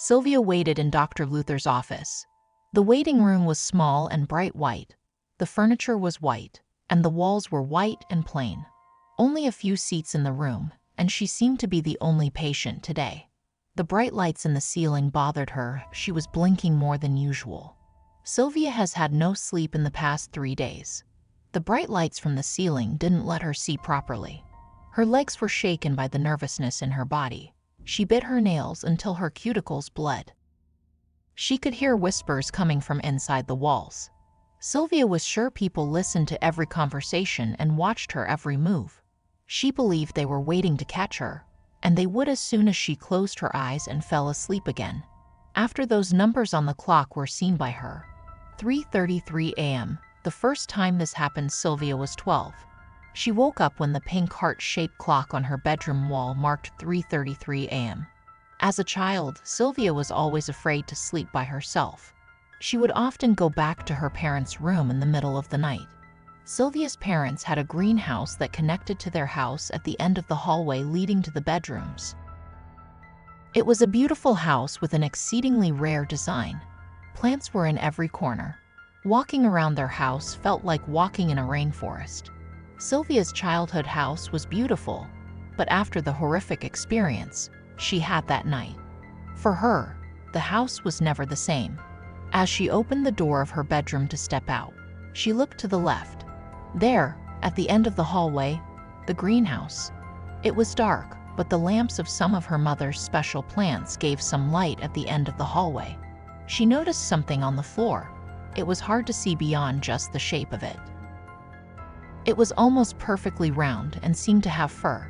Sylvia waited in Dr. Luther's office. The waiting room was small and bright white. The furniture was white, and the walls were white and plain. Only a few seats in the room, and she seemed to be the only patient today. The bright lights in the ceiling bothered her. She was blinking more than usual. Sylvia has had no sleep in the past 3 days. The bright lights from the ceiling didn't let her see properly. Her legs were shaken by the nervousness in her body. She bit her nails until her cuticles bled. She could hear whispers coming from inside the walls. Sylvia was sure people listened to every conversation and watched her every move. She believed they were waiting to catch her, and they would as soon as she closed her eyes and fell asleep again. After those numbers on the clock were seen by her, 3:33 a.m., the first time this happened, Sylvia was 12. She woke up when the pink heart-shaped clock on her bedroom wall marked 3:33 a.m. As a child, Sylvia was always afraid to sleep by herself. She would often go back to her parents' room in the middle of the night. Sylvia's parents had a greenhouse that connected to their house at the end of the hallway leading to the bedrooms. It was a beautiful house with an exceedingly rare design. Plants were in every corner. Walking around their house felt like walking in a rainforest. Sylvia's childhood house was beautiful, but after the horrific experience she had that night, for her, the house was never the same. As she opened the door of her bedroom to step out, she looked to the left. There, at the end of the hallway, the greenhouse. It was dark, but the lamps of some of her mother's special plants gave some light at the end of the hallway. She noticed something on the floor. It was hard to see beyond just the shape of it. It was almost perfectly round and seemed to have fur.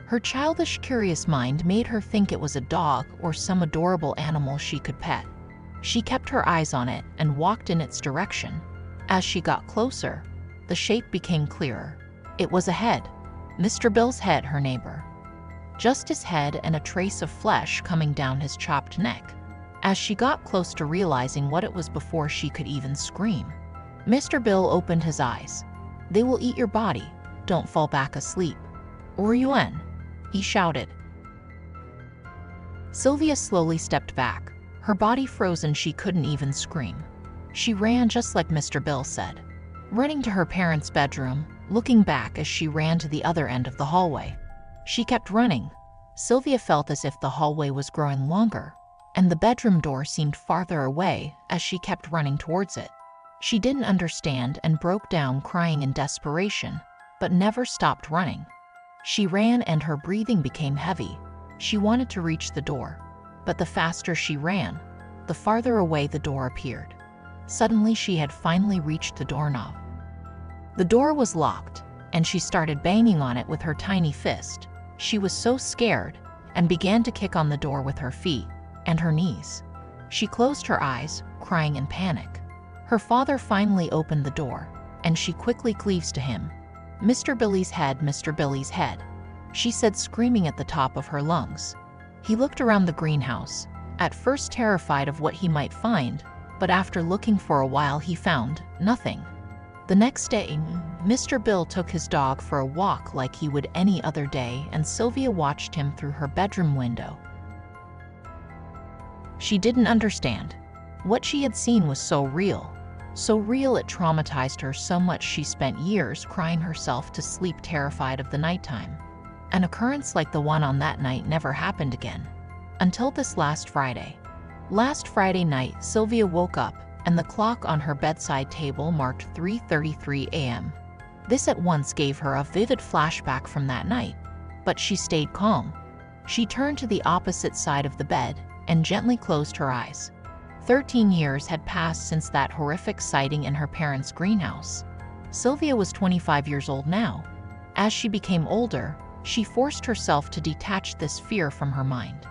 Her childish, curious mind made her think it was a dog or some adorable animal she could pet. She kept her eyes on it and walked in its direction. As she got closer, the shape became clearer. It was a head. Mr. Bill's head, her neighbor. Just his head and a trace of flesh coming down his chopped neck. As she got close to realizing what it was before she could even scream, Mr. Bill opened his eyes. "They will eat your body. Don't fall back asleep. Or UN," he shouted. Sylvia slowly stepped back. Her body frozen, she couldn't even scream. She ran just like Mr. Bill said, running to her parents' bedroom, looking back as she ran to the other end of the hallway. She kept running. Sylvia felt as if the hallway was growing longer, and the bedroom door seemed farther away as she kept running towards it. She didn't understand and broke down crying in desperation, but never stopped running. She ran and her breathing became heavy. She wanted to reach the door, but the faster she ran, the farther away the door appeared. Suddenly she had finally reached the doorknob. The door was locked, and she started banging on it with her tiny fist. She was so scared and began to kick on the door with her feet and her knees. She closed her eyes, crying in panic. Her father finally opened the door, and she quickly cleaves to him. "Mr. Billy's head, Mr. Billy's head," she said, screaming at the top of her lungs. He looked around the greenhouse, at first terrified of what he might find, but after looking for a while he found nothing. The next day, Mr. Bill took his dog for a walk like he would any other day, and Sylvia watched him through her bedroom window. She didn't understand. What she had seen was so real it traumatized her so much she spent years crying herself to sleep, terrified of the nighttime. An occurrence like the one on that night never happened again. Until this last Friday. Last Friday night, Sylvia woke up, and the clock on her bedside table marked 3:33 a.m. This at once gave her a vivid flashback from that night, but she stayed calm. She turned to the opposite side of the bed and gently closed her eyes. 13 years had passed since that horrific sighting in her parents' greenhouse. Sylvia was 25 years old now. As she became older, she forced herself to detach this fear from her mind.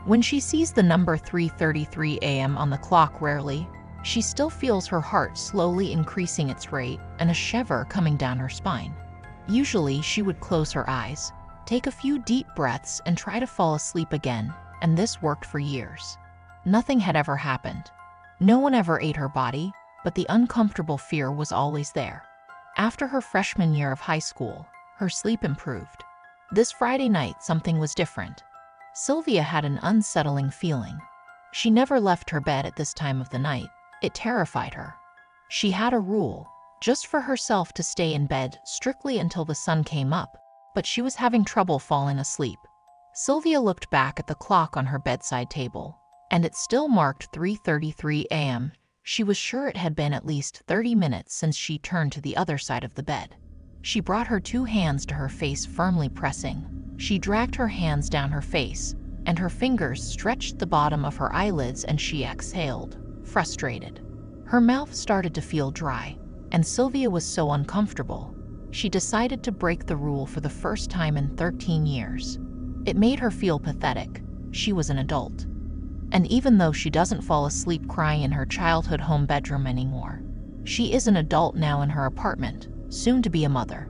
When she sees the number 3:33 a.m. on the clock rarely, she still feels her heart slowly increasing its rate and a shiver coming down her spine. Usually, she would close her eyes, take a few deep breaths, and try to fall asleep again, and this worked for years. Nothing had ever happened. No one ever ate her body, but the uncomfortable fear was always there. After her freshman year of high school, her sleep improved. This Friday night, something was different. Sylvia had an unsettling feeling. She never left her bed at this time of the night. It terrified her. She had a rule, just for herself, to stay in bed strictly until the sun came up, but she was having trouble falling asleep. Sylvia looked back at the clock on her bedside table, and it still marked 3:33 a.m. She was sure it had been at least 30 minutes since she turned to the other side of the bed. She brought her two hands to her face, firmly pressing. She dragged her hands down her face, and her fingers stretched the bottom of her eyelids, and she exhaled, frustrated. Her mouth started to feel dry, and Sylvia was so uncomfortable. She decided to break the rule for the first time in 13 years. It made her feel pathetic. She was an adult. And even though she doesn't fall asleep crying in her childhood home bedroom anymore, she is an adult now in her apartment, soon to be a mother.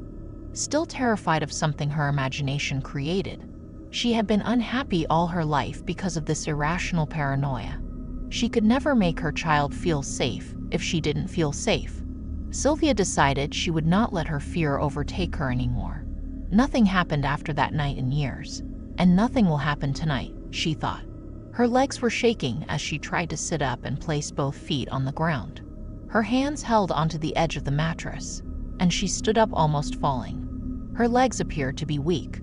Still terrified of something her imagination created. She had been unhappy all her life because of this irrational paranoia. She could never make her child feel safe if she didn't feel safe. Sylvia decided she would not let her fear overtake her anymore. Nothing happened after that night in years, and nothing will happen tonight, she thought. Her legs were shaking as she tried to sit up and place both feet on the ground. Her hands held onto the edge of the mattress, and she stood up, almost falling. Her legs appeared to be weak.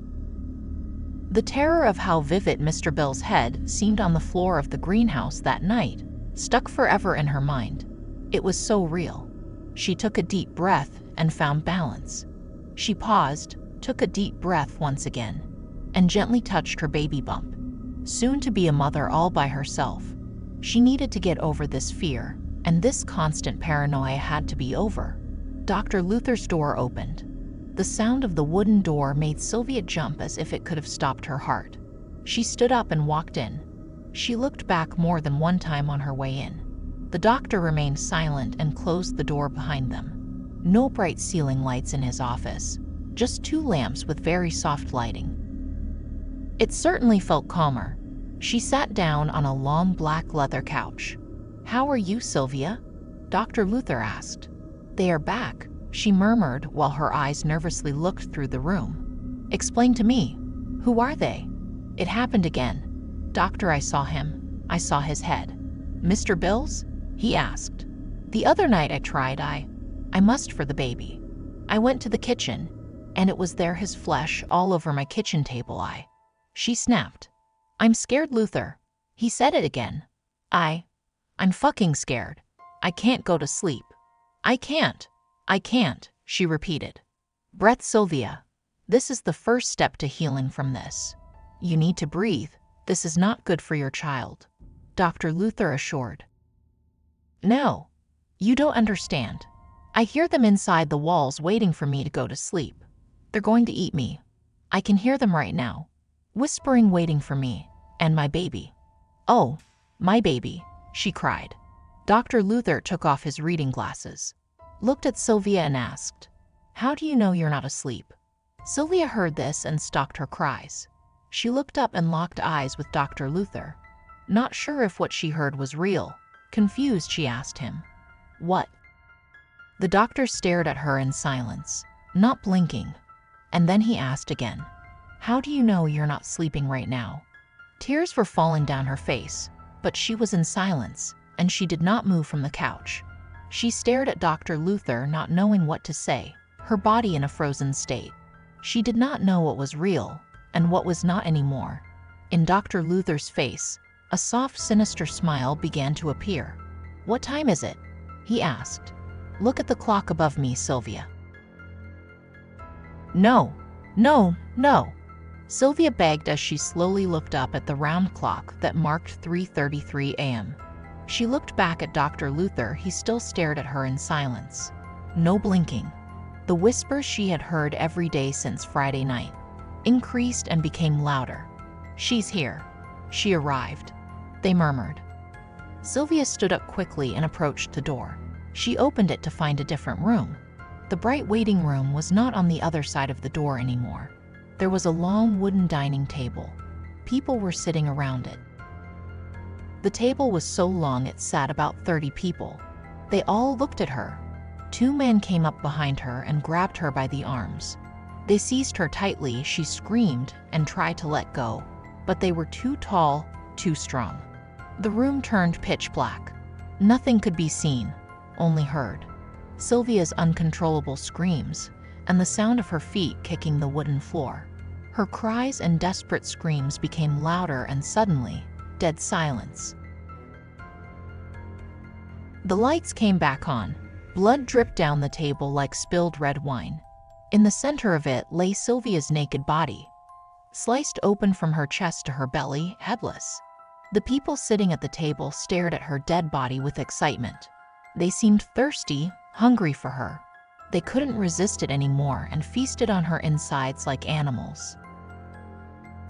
The terror of how vivid Mr. Bill's head seemed on the floor of the greenhouse that night stuck forever in her mind. It was so real. She took a deep breath and found balance. She paused, took a deep breath once again, and gently touched her baby bump. Soon to be a mother all by herself. She needed to get over this fear, and this constant paranoia had to be over. Dr. Luther's door opened. The sound of the wooden door made Sylvia jump as if it could have stopped her heart. She stood up and walked in. She looked back more than one time on her way in. The doctor remained silent and closed the door behind them. No bright ceiling lights in his office, just two lamps with very soft lighting. It certainly felt calmer. She sat down on a long black leather couch. "How are you, Sylvia?" Dr. Luther asked. "They are back," she murmured while her eyes nervously looked through the room. "Explain to me. Who are they?" "It happened again. Doctor, I saw him. I saw his head." "Mr. Bill's?" he asked. "The other night I tried. I must for the baby. I went to the kitchen, and it was there, his flesh all over my kitchen table. She snapped. "I'm scared, Luther." He said it again. I'm fucking scared. I can't go to sleep. I can't, she repeated. "Breath, Sylvia. This is the first step to healing from this. You need to breathe. This is not good for your child," Dr. Luther assured. "No, you don't understand. I hear them inside the walls waiting for me to go to sleep. They're going to eat me. I can hear them right now, whispering, waiting for me and my baby." "Oh, my baby," she cried. Dr. Luther took off his reading glasses, looked at Sylvia and asked, "How do you know you're not asleep?" Sylvia heard this and stopped her cries. She looked up and locked eyes with Dr. Luther. Not sure if what she heard was real. Confused, she asked him, "What?" The doctor stared at her in silence, not blinking. And then he asked again, "How do you know you're not sleeping right now?" Tears were falling down her face, but she was in silence, and she did not move from the couch. She stared at Dr. Luther, not knowing what to say, her body in a frozen state. She did not know what was real and what was not anymore. In Dr. Luther's face, a soft, sinister smile began to appear. "What time is it?" he asked. "Look at the clock above me, Sylvia." No, no, no," Sylvia begged as she slowly looked up at the round clock that marked 3:33 a.m. She looked back at Dr. Luther. He still stared at her in silence. No blinking. The whispers she had heard every day since Friday night increased and became louder. "She's here. She arrived," they murmured. Sylvia stood up quickly and approached the door. She opened it to find a different room. The bright waiting room was not on the other side of the door anymore. There was a long wooden dining table. People were sitting around it. The table was so long it sat about 30 people. They all looked at her. Two men came up behind her and grabbed her by the arms. They seized her tightly. She screamed and tried to let go. but they were too tall, too strong. The room turned pitch black. Nothing could be seen, only heard. Sylvia's uncontrollable screams and the sound of her feet kicking the wooden floor. Her cries and desperate screams became louder, and suddenly, dead silence. The lights came back on. Blood dripped down the table like spilled red wine. In the center of it lay Sylvia's naked body, sliced open from her chest to her belly, headless. The people sitting at the table stared at her dead body with excitement. They seemed thirsty, hungry for her. They couldn't resist it anymore and feasted on her insides like animals.